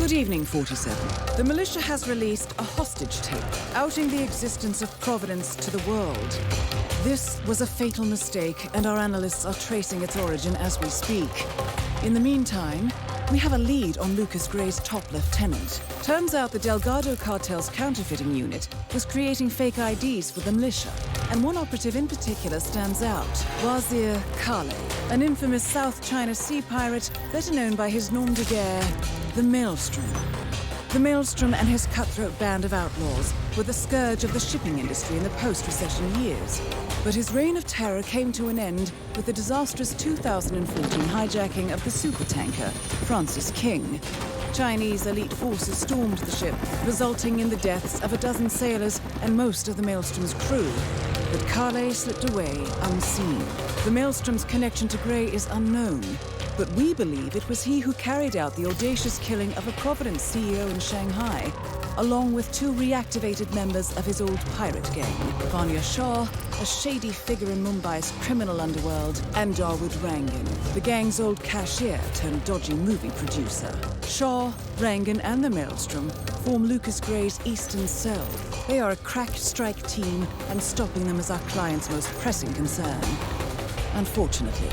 Good evening, 47. The militia has released a hostage tape, outing the existence of Providence to the world. This was a fatal mistake, and our analysts are tracing its origin as we speak. In the meantime, we have a lead on Lucas Gray's top lieutenant. Turns out the Delgado cartel's counterfeiting unit was creating fake IDs for the militia, and one operative in particular stands out, Wazir Kale, an infamous South China Sea pirate better known by his nom de guerre, the Maelstrom. The Maelstrom and his cutthroat band of outlaws were the scourge of the shipping industry in the post-recession years. But his reign of terror came to an end with the disastrous 2014 hijacking of the supertanker Francis King. Chinese elite forces stormed the ship, resulting in the deaths of a dozen sailors and most of the Maelstrom's crew. But Kale slipped away unseen. The Maelstrom's connection to Gray is unknown, but we believe it was he who carried out the audacious killing of a Providence CEO in Shanghai, along with two reactivated members of his old pirate gang, Vanya Shah, a shady figure in Mumbai's criminal underworld, and Dawood Rangan, the gang's old cashier turned dodgy movie producer. Shah, Rangan, and the Maelstrom form Lucas Gray's Eastern Cell. They are a crack strike team, and stopping them is our client's most pressing concern. Unfortunately,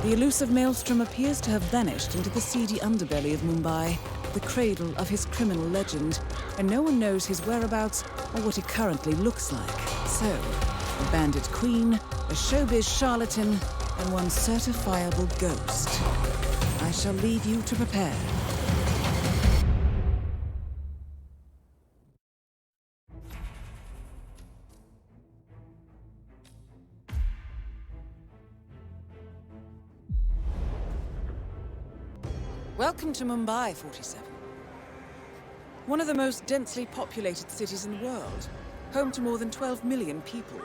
the elusive Maelstrom appears to have vanished into the seedy underbelly of Mumbai, the cradle of his criminal legend, and no one knows his whereabouts or what he currently looks like. So, a bandit queen, a showbiz charlatan, and one certifiable ghost. I shall leave you to prepare. Welcome to Mumbai, 47. One of the most densely populated cities in the world, home to more than 12 million people.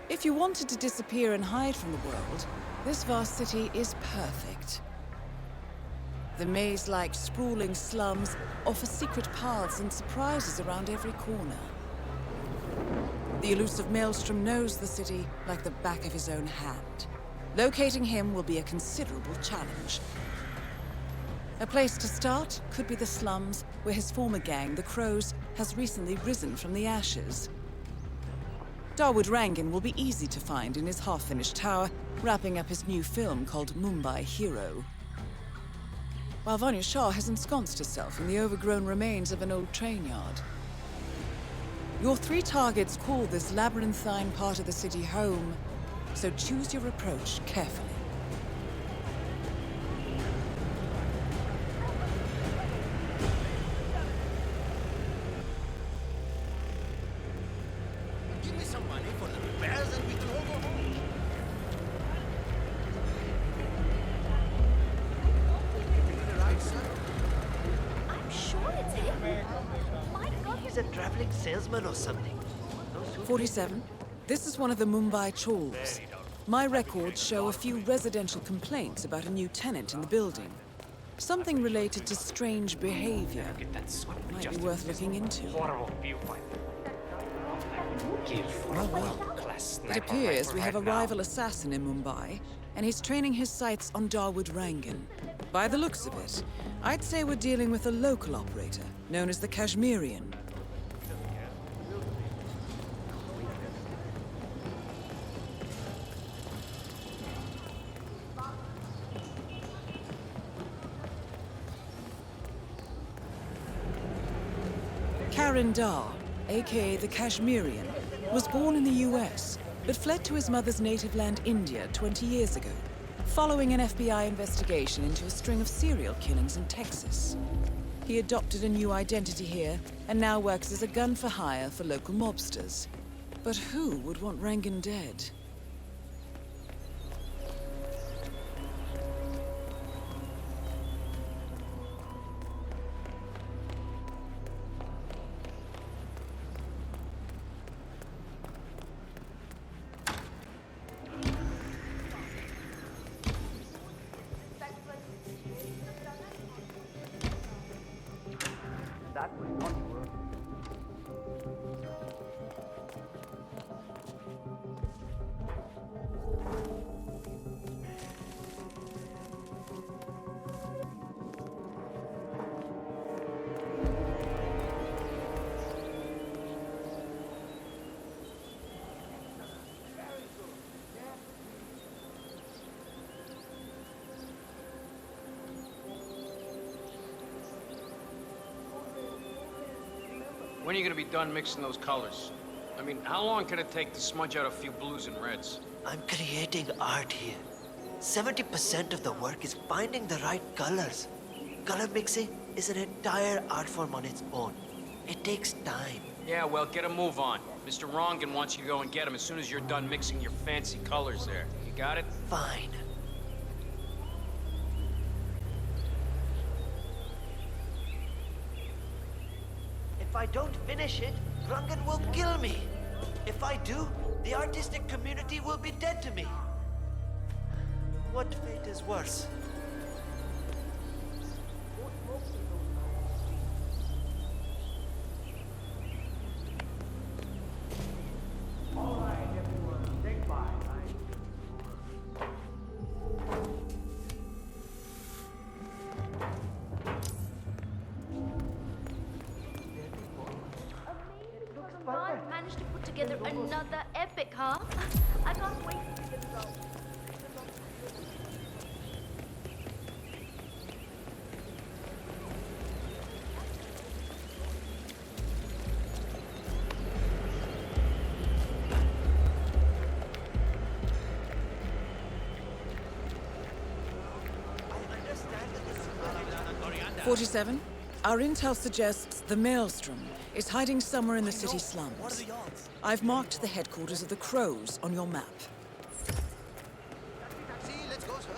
If you wanted to disappear and hide from the world, this vast city is perfect. The maze-like sprawling slums offer secret paths and surprises around every corner. The elusive Maelstrom knows the city like the back of his own hand. Locating him will be a considerable challenge. A place to start could be the slums, where his former gang, the Crows, has recently risen from the ashes. Dawood Rangan will be easy to find in his half-finished tower, wrapping up his new film called Mumbai Hero. While Vanya Shah has ensconced herself in the overgrown remains of an old train yard. Your three targets call this labyrinthine part of the city home, so choose your approach carefully. A traveling salesman or something. 47. This is one of the Mumbai chawls. My records show a few residential complaints about a new tenant in the building. Something related to strange behavior. Might be worth looking into. Oh well. It appears we have a rival assassin in Mumbai, and he's training his sights on Dawood Rangan. By the looks of it, I'd say we're dealing with a local operator, known as the Kashmirian. Karan Dar, aka the Kashmirian, was born in the US, but fled to his mother's native land, India, 20 years ago, following an FBI investigation into a string of serial killings in Texas. He adopted a new identity here, and now works as a gun for hire for local mobsters. But who would want Rangan dead? That would not work. When are you gonna be done mixing those colors? I mean, how long can it take to smudge out a few blues and reds? I'm creating art here. 70% of the work is finding the right colors. Color mixing is an entire art form on its own. It takes time. Yeah, well, get a move on. Mr. Rongan wants you to go and get him as soon as you're done mixing your fancy colors there. You got it? Fine. If I don't finish it, Rungan will kill me. If I do, the artistic community will be dead to me. What fate is worse? Ron managed to put together another epic, huh? I can't wait to see the result. I understand that this is 47, our intel suggests the Maelstrom is hiding somewhere in the city slums. What are the odds? I've marked the headquarters of the Crows on your map. See, let's go, sir.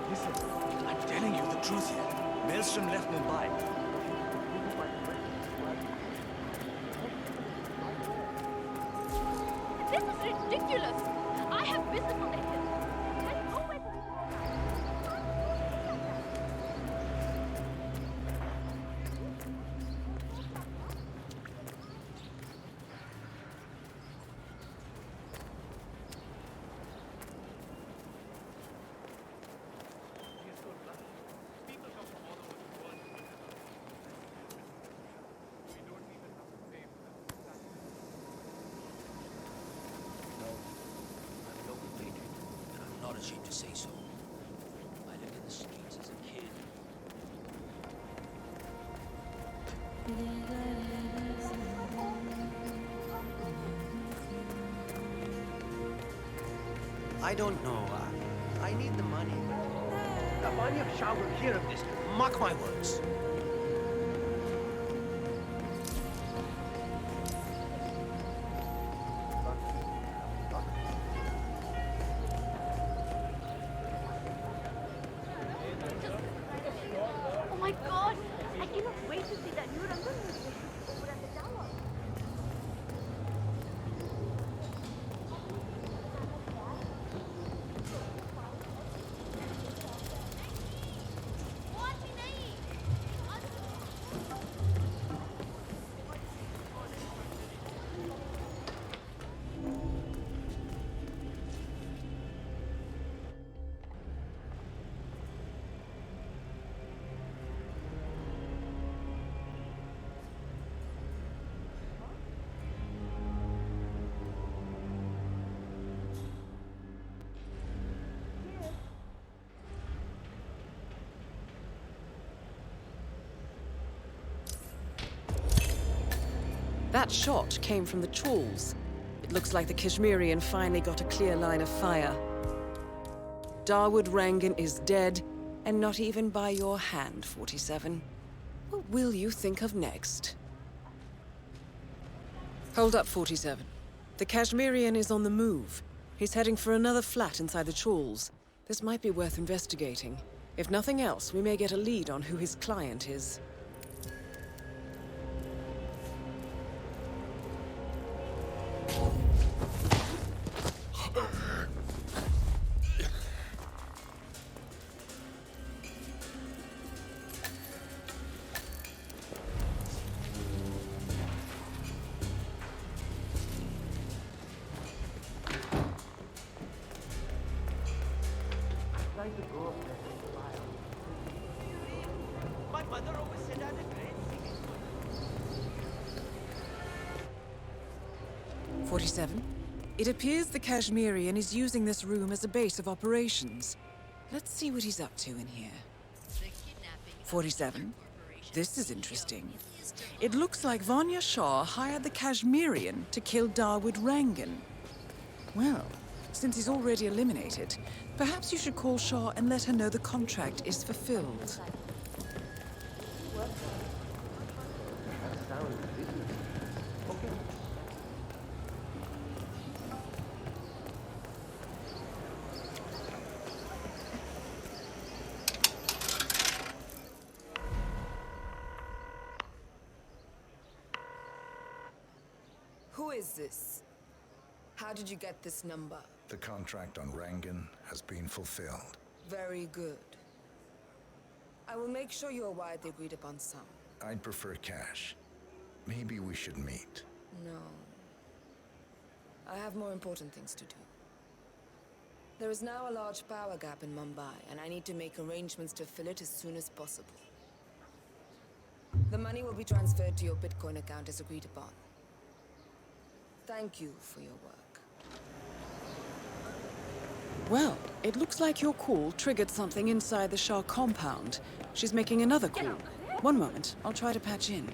Listen, I'm telling you the truth here. Maelstrom left Mumbai. This is ridiculous! I have business on the hill. There's nowhere to I'm a local patriot, and I'm not ashamed to say so. I lived in the streets as a kid. I don't know. I need the money. The money of Shah will hear of this. Mark my words. Oh my god! I cannot wait to see that new Rangan movie over at the tower. That shot came from the trawls. It looks like the Kashmirian finally got a clear line of fire. Dawood Rangan is dead, and not even by your hand, 47. What will you think of next? Hold up, 47. The Kashmirian is on the move. He's heading for another flat inside the trawls. This might be worth investigating. If nothing else, we may get a lead on who his client is. My mother always said I'm a great singer. 47. It appears the Kashmirian is using this room as a base of operations. Let's see what he's up to in here. 47. This is interesting. It looks like Vanya Shah hired the Kashmirian to kill Dawood Rangan. Well, since he's already eliminated, perhaps you should call Shah and let her know the contract is fulfilled. Who is this? How did you get this number? The contract on Rangan has been fulfilled. Very good. I will make sure you are widely agreed upon sum. I'd prefer cash. Maybe we should meet. No. I have more important things to do. There is now a large power gap in Mumbai, and I need to make arrangements to fill it as soon as possible. The money will be transferred to your Bitcoin account as agreed upon. Thank you for your work. Well, it looks like your call triggered something inside the Shah compound. She's making another call. One moment, I'll try to patch in.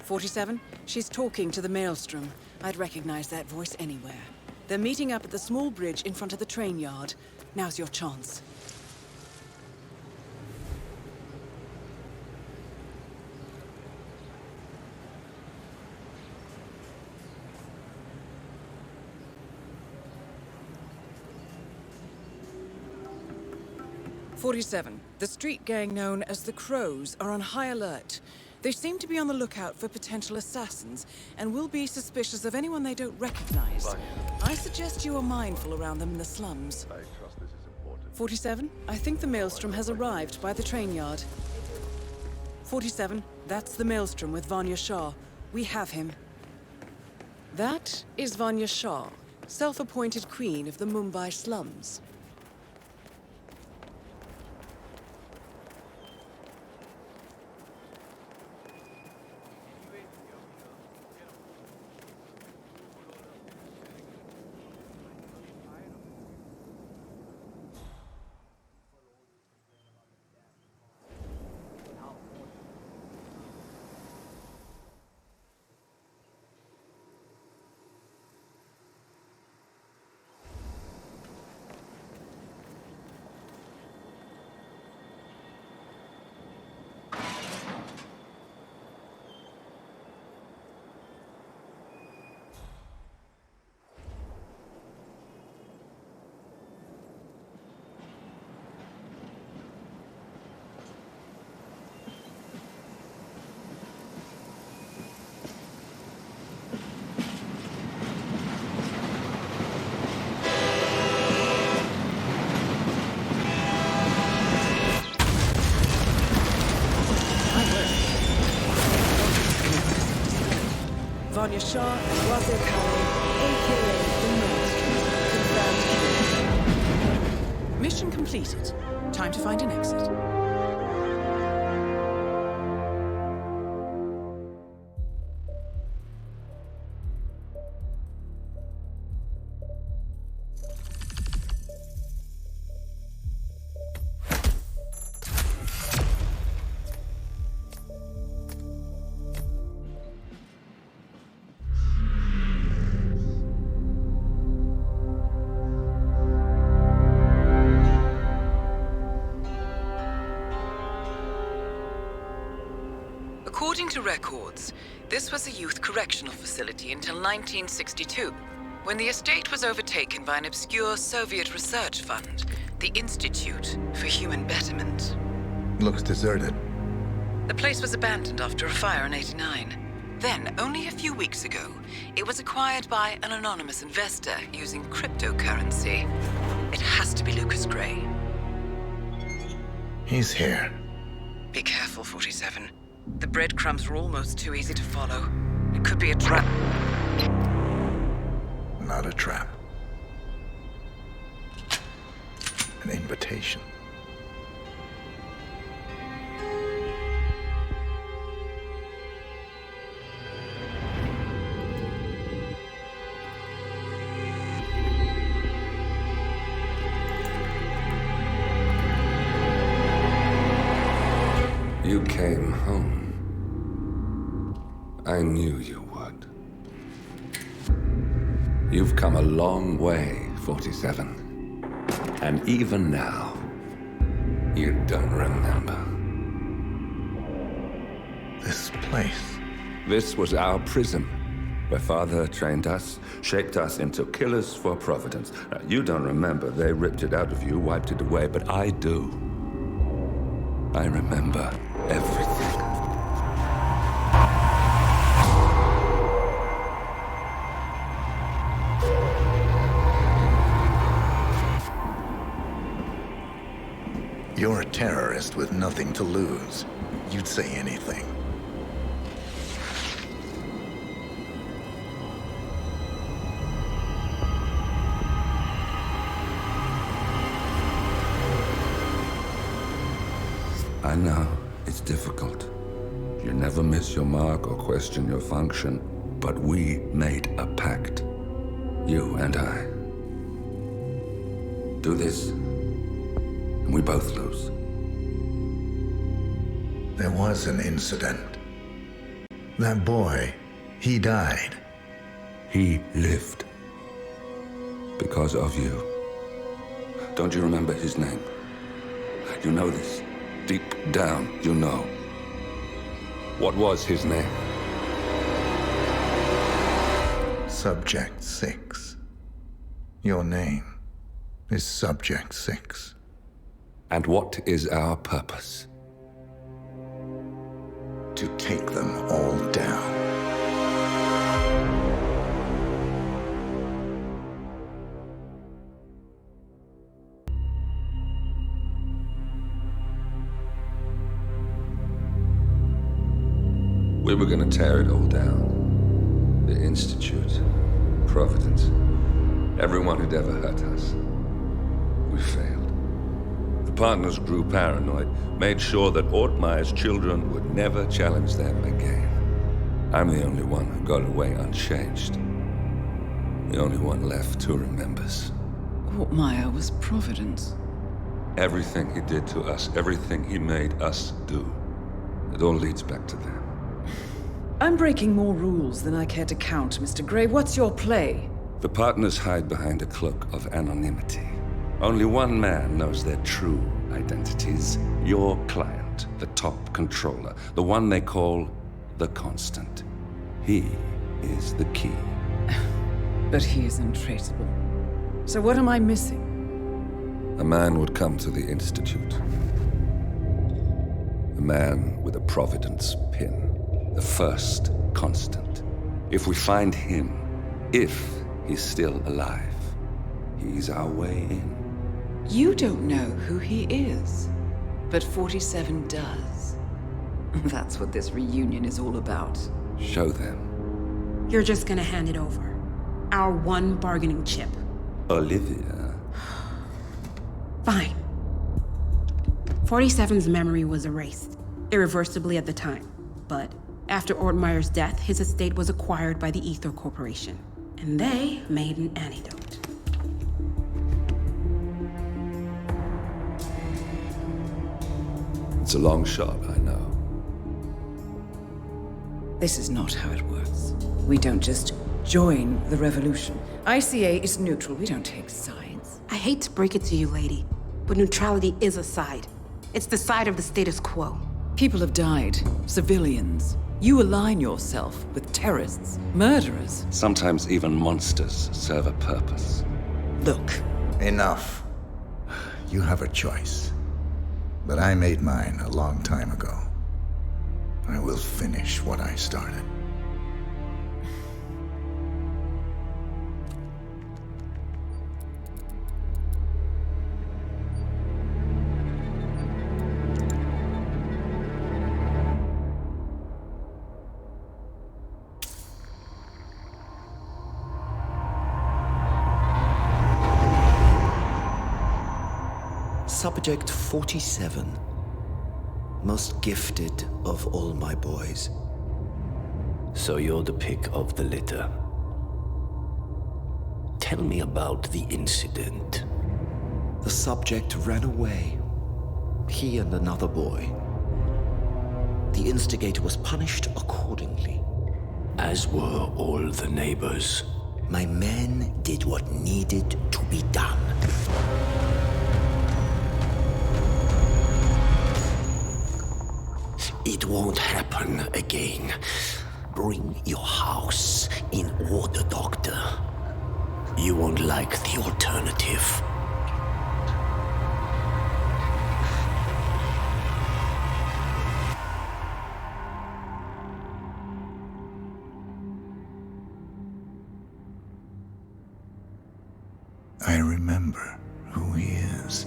47, she's talking to the Maelstrom. I'd recognize that voice anywhere. They're meeting up at the small bridge in front of the train yard. Now's your chance. "47. The street gang known as the Crows are on high alert. They seem to be on the lookout for potential assassins and will be suspicious of anyone they don't recognize. I suggest you are mindful around them in the slums. 47. I think the Maelstrom has arrived by the train yard. 47. That's the Maelstrom with Vanya Shah. We have him. That is Vanya Shah, self-appointed queen of the Mumbai slums. Vanya Shah and Wazir Khalil, a.k.a. the Maelstrom. Confirmed. Mission completed. Time to find an exit. According to records, this was a youth correctional facility until 1962, when the estate was overtaken by an obscure Soviet research fund, the Institute for Human Betterment. Looks deserted. The place was abandoned after a fire in '89. Then, only a few weeks ago, it was acquired by an anonymous investor using cryptocurrency. It has to be Lucas Gray. He's here. Be careful, 47. The breadcrumbs were almost too easy to follow. It could be a trap. Not a trap. An invitation. You came home. I knew you would. You've come a long way, 47. And even now, you don't remember. This place. This was our prison, where Father trained us, shaped us into killers for Providence. Now, you don't remember. They ripped it out of you, wiped it away, but I do. I remember everything. You're a terrorist with nothing to lose. You'd say anything. I know, it's difficult. You never miss your mark or question your function, but we made a pact. You and I. Do this, and we both lose. There was an incident. That boy, he died. He lived. Because of you. Don't you remember his name? You know this. Deep down, you know. What was his name? Subject 6. Your name is Subject 6. And what is our purpose? To take them all down. We were gonna tear it all down. The Institute, Providence, everyone who'd ever hurt us. We failed. The partners grew paranoid, made sure that Ortmeyer's children would never challenge them again. I'm the only one who got away unchanged. The only one left who remembers. Ortmeyer was Providence. Everything he did to us, everything he made us do, it all leads back to them. I'm breaking more rules than I care to count, Mr. Gray. What's your play? The partners hide behind a cloak of anonymity. Only one man knows their true identities. Your client, the top controller, the one they call the Constant. He is the key. But he is untraceable. So what am I missing? A man would come to the Institute. A man with a Providence pin. The first Constant. If we find him, if he's still alive, he's our way in. You don't know who he is, but 47 does. That's what this reunion is all about. Show them. You're just gonna hand it over. Our one bargaining chip. Olivia. Fine. 47's memory was erased, irreversibly at the time. But after Ortmeyer's death, his estate was acquired by the Ether Corporation. And they made an antidote. It's a long shot, I know. This is not how it works. We don't just join the revolution. ICA is neutral. We don't take sides. I hate to break it to you, lady, but neutrality is a side. It's the side of the status quo. People have died. Civilians. You align yourself with terrorists, murderers. Sometimes even monsters serve a purpose. Look. Enough. You have a choice. But I made mine a long time ago. I will finish what I started. Subject 47. Most gifted of all my boys. So you're the pick of the litter. Tell me about the incident. The subject ran away. He and another boy. the instigator was punished accordingly. As were all the neighbors. My men did what needed to be done. It won't happen again. Bring your house in order, Doctor. You won't like the alternative. I remember who he is.